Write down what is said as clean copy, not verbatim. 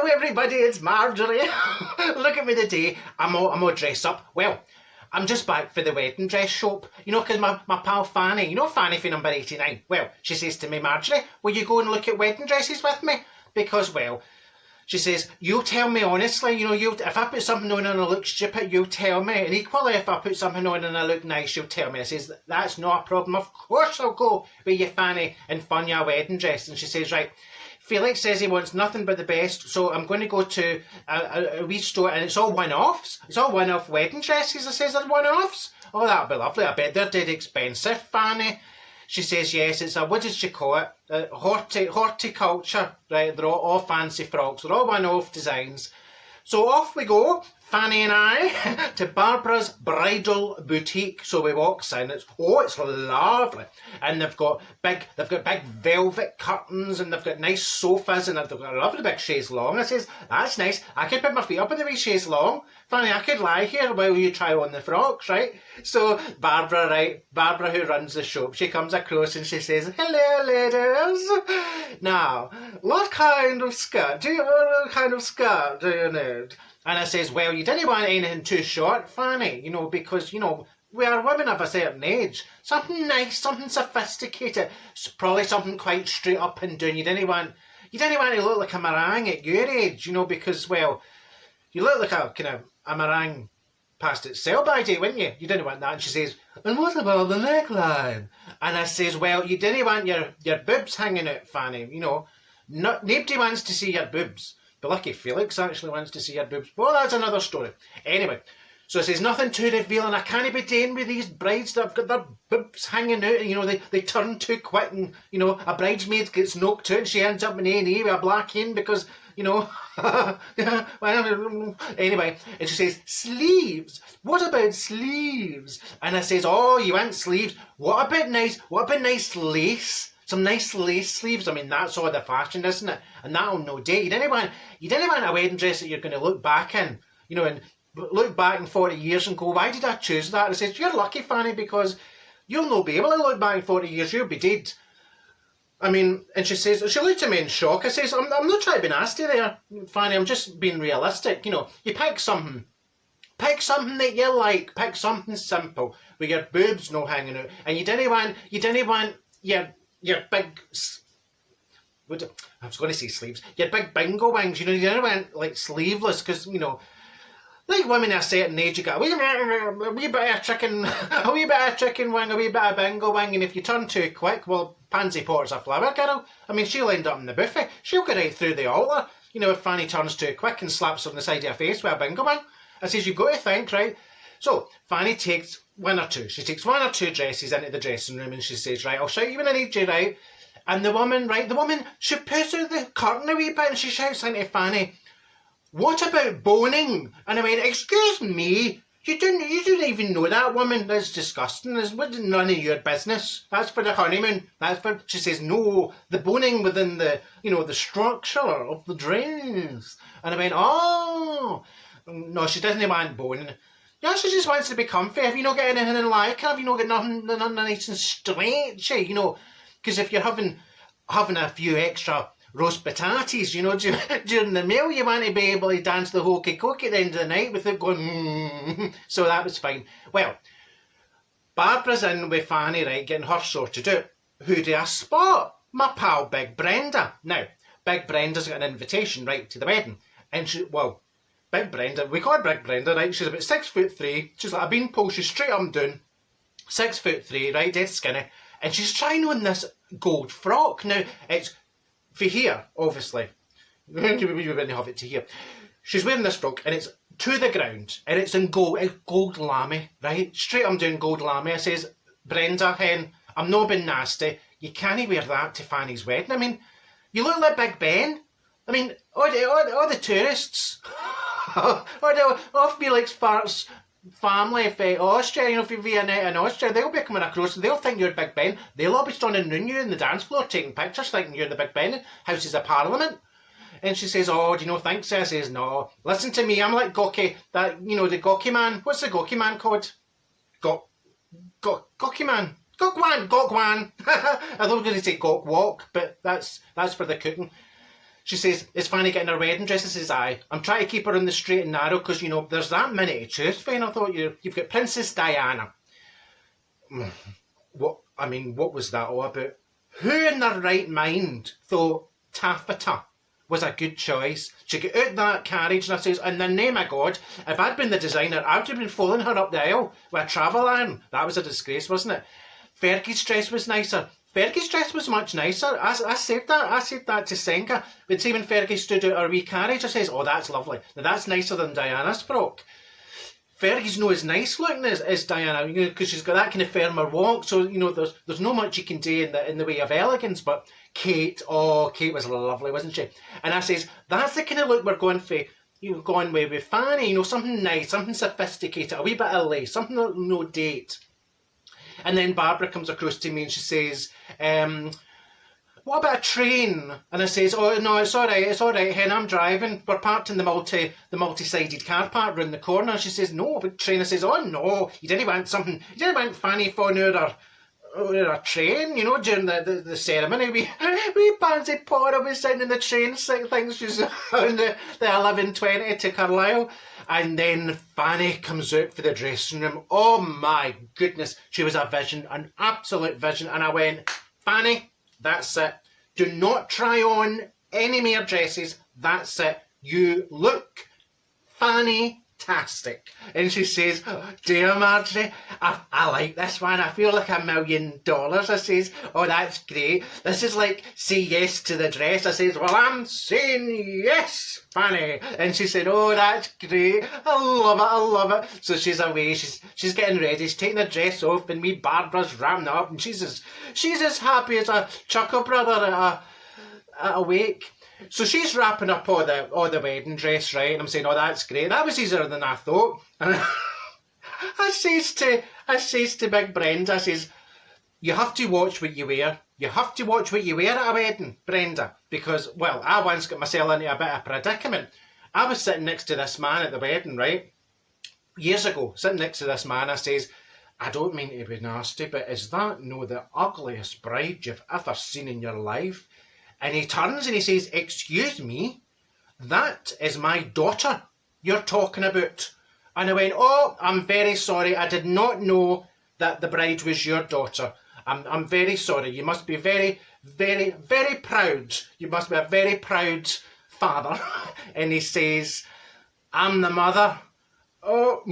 Hello everybody, it's Marjorie. Look at me today. I'm all dressed up. Well, I'm just back for the wedding dress shop. You know, because my pal Fanny, you know Fanny for number 89? Well, she says to me, Marjorie, will you go and look at wedding dresses with me? Because, well, she says, you tell me honestly, you know, if I put something on and I look stupid, you'll tell me. And equally, if I put something on and I look nice, you'll tell me. I says, that's not a problem. Of course I'll go with you, Fanny, and fun you a wedding dress. And she says, right, Felix says he wants nothing but the best, so I'm going to go to a wee store, and it's all one-offs. It's all one-off wedding dresses. I says, they're one-offs. Oh, that'll be lovely. I bet they're dead expensive, Fanny. She says, yes, it's a, what did she call it? Horticulture. Right, they're all fancy frocks. They're all one-off designs. So off we go, Fanny and I, to Barbara's Bridal Boutique. So we walks in. It's lovely, and they've got big velvet curtains, and they've got nice sofas, and they've got a lovely big chaise longue. I says, that's nice. I could put my feet up in the wee chaise longue. Fanny, I could lie here while you try on the frocks, right? So Barbara, who runs the shop, she comes across and she says, hello, ladies. Now, what kind of skirt do you need? And I says, well, you didn't want anything too short, Fanny, you know, because, you know, we are women of a certain age. Something nice, something sophisticated, probably something quite straight up and down. You didn't want to look like a meringue at your age, you know, because, well, you look like a kind of a meringue past its sell-by date, wouldn't you? You didn't want that. And she says, and what about the neckline? And I says, well, you didn't want your boobs hanging out, Fanny, you know. Nobody wants to see your boobs. But lucky Felix actually wants to see your boobs. Well, that's another story. Anyway, so it says nothing too revealing. I can't be dealing with these brides that have got their boobs hanging out, and, you know, they turn too quick, and, you know, a bridesmaid gets knocked out and she ends up in A&E with a black hen because, you know, anyway, and she says, sleeves, what about sleeves? And I says, oh, you want sleeves? What about nice lace? Some nice lace sleeves. I mean, that's all the fashion, isn't it? And that'll no date. You didn't want a wedding dress that you're going to look back in, you know, and look back in 40 years and go, why did I choose that? And I says, you're lucky, Fanny, because you'll not be able to look back in 40 years. You'll be dead. I mean, and she says, she looked at me in shock. I says, I'm not trying to be nasty there, Fanny. I'm just being realistic. You know, you pick something that you like. Pick something simple with your boobs no hanging out. And you didn't want your big, I was going to say sleeves, your big bingo wings, you know, you don't want like sleeveless, because, you know, like women at a certain age, you got a wee bit of chicken wing, a wee bit of bingo wing, and if you turn too quick, well, Pansy Potter's a flower girl. I mean, she'll end up in the buffet. She'll go right through the altar, you know, if Fanny turns too quick and slaps her on the side of her face with a bingo wing. I says, you've got to think, right? So Fanny takes one or two dresses into the dressing room, and she says, right, I'll shout you when I need you, right? And the woman, she puts out the curtain a wee bit and she shouts into Fanny, what about boning? And I went, excuse me, you didn't even know that, woman. That's disgusting. That's none of your business. That's for the honeymoon. She says, no, the boning within the, you know, the structure of the dress. And I went, oh, no, she doesn't want boning. Yeah, she just wants to be comfy. Have you not got anything like her? Have you not got nothing nice and stretchy? You know, because if you're having a few extra roast potatoes, you know, during the meal, you want to be able to dance the hokey cokey at the end of the night without going, So that was fine. Well, Barbara's in with Fanny, right, getting her sorted out. Who do I spot? My pal Big Brenda. Now, Big Brenda's got an invitation, right, to the wedding. And Big Brenda, we call her Big Brenda, right? She's about 6'3". She's like a beanpole. She's straight up and down. 6'3", right? Dead skinny. And she's trying on this gold frock. Now, it's for here, obviously. We wouldn't have it to here. She's wearing this frock, and it's to the ground, and it's in gold. It's gold lame, right? Straight up and down gold lame. I says, Brenda, hen, I'm not being nasty. You can't wear that to Fanny's wedding. I mean, you look like Big Ben. I mean, all the tourists... or Felix Fart's family from Austria, you know, from Vienna and Austria, they'll be coming across and they'll think you're Big Ben. They'll all be standing around you in the dance floor taking pictures thinking you're the Big Ben, Houses of Parliament. And she says, oh, do you know, thanks? So I says, no, listen to me, I'm like Gawky, that, you know, the Gawky man. What's the Gawky man called? Gawky man. Gawkwan. I thought we were going to say Gawk Walk, but that's for the cooking. She says, is Fanny getting her wedding dress? I says, aye. I'm trying to keep her on the straight and narrow because, you know, there's that many to choose for. And I thought, you've got Princess Diana. What was that all about? Who in their right mind thought taffeta was a good choice? She got out that carriage and I says, in the name of God, if I'd been the designer, I would have been following her up the aisle with a travel iron. That was a disgrace, wasn't it? Fergie's dress was nicer. Fergie's dress was much nicer. I said that to Senka. But see when Fergie stood out her wee carriage, I says, oh, that's lovely. Now, that's nicer than Diana's frock. Fergie's not as nice looking as Diana, you know, because she's got that kind of firmer walk. So, you know, there's not much you can do in the way of elegance. But Kate was lovely, wasn't she? And I says, that's the kind of look we're going for. You know, going with Fanny, you know, something nice, something sophisticated, a wee bit of lace, something that'll no date. And then Barbara comes across to me and she says, what about a train? And I says, oh, no, it's all right, hen, I'm driving. We're parked in the multi-sided car park round the corner. And she says, no, but train. I says, oh, no, you didn't want Fanny falling out a train, you know, during the ceremony. We pansy Paula was sitting in the train, thinks she's on the 11:20 to Carlisle. And then Fanny comes out for the dressing room. Oh my goodness, she was a vision, an absolute vision. And I went, Fanny, that's it. Do not try on any more dresses. That's it. You look fantastic. And she says, dear Marjorie, I like this one. I feel like $1 million. I says, oh, that's great. This is like say yes to the dress. I says, well, I'm saying yes, Fanny. And she said, oh, that's great. I love it. So she's away. She's getting ready. She's taking the dress off and me Barbara's ramming up and she's as happy as a chuckle brother at a wake. So she's wrapping up all the wedding dress, right? And I'm saying, oh, that's great. That was easier than I thought. And I says to Big Brenda, I says, you have to watch what you wear. You have to watch what you wear at a wedding, Brenda. Because, well, I once got myself into a bit of predicament. I was sitting next to this man at the wedding, right? Years ago, sitting next to this man, I says, I don't mean to be nasty, but is that no the ugliest bride you've ever seen in your life? And he turns and he says, excuse me, that is my daughter you're talking about. And I went, oh, I'm very sorry. I did not know that the bride was your daughter. I'm very sorry. You must be very, very, very proud. You must be a very proud father. And he says, I'm the mother. Oh,